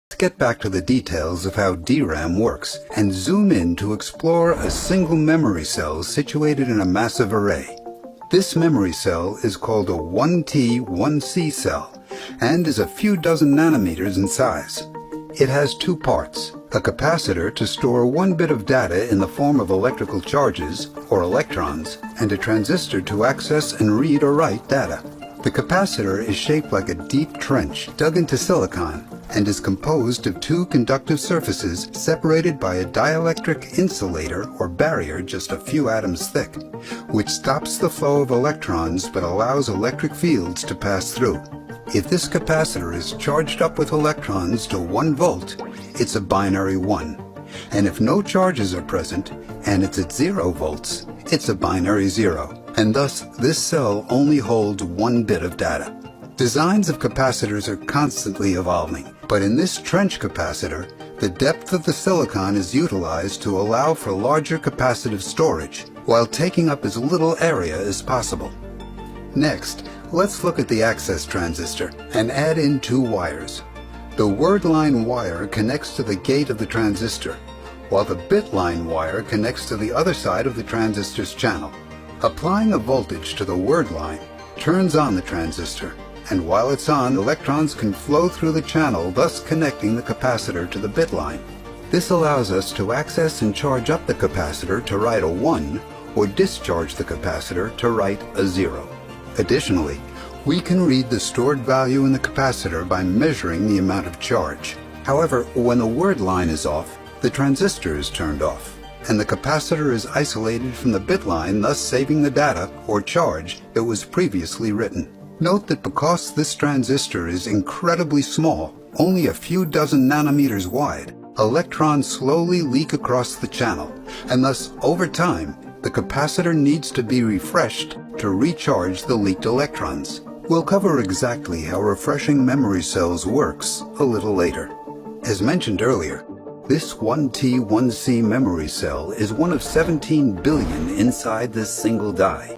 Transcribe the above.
Let's get back to the details of how DRAM works and zoom in to explore a single memory cell situated in a massive array. This memory cell is called a 1T 1C cell and is a few dozen nanometers in size. It has two parts, a capacitor to store one bit of data in the form of electrical charges, or electrons, and a transistor to access and read or write data. The capacitor is shaped like a deep trench dug into silicon and is composed of two conductive surfaces separated by a dielectric insulator or barrier just a few atoms thick, which stops the flow of electrons but allows electric fields to pass through. If this capacitor is charged up with electrons to 1 volt, it's a binary 1. And if no charges are present and it's at 0 volts, it's a binary 0. And thus, this cell only holds 1 bit of data. Designs of capacitors are constantly evolving, but in this trench capacitor, the depth of the silicon is utilized to allow for larger capacitive storage, while taking up as little area as possible. Next, let's look at the access transistor and add in 2 wires. The word line wire connects to the gate of the transistor, while the bit line wire connects to the other side of the transistor's channel. Applying a voltage to the word line turns on the transistor, and while it's on, electrons can flow through the channel, thus connecting the capacitor to the bit line. This allows us to access and charge up the capacitor to write a 1, or discharge the capacitor to write a 0. Additionally, we can read the stored value in the capacitor by measuring the amount of charge. However, when the word line is off, the transistor is turned off, and the capacitor is isolated from the bit line, thus saving the data, or charge, that was previously written. Note that because this transistor is incredibly small, only a few dozen nanometers wide, electrons slowly leak across the channel, and thus, over time, the capacitor needs to be refreshed to recharge the leaked electrons. We'll cover exactly how refreshing memory cells works a little later. As mentioned earlier, this 1T 1C memory cell is one of 17 billion inside this single die.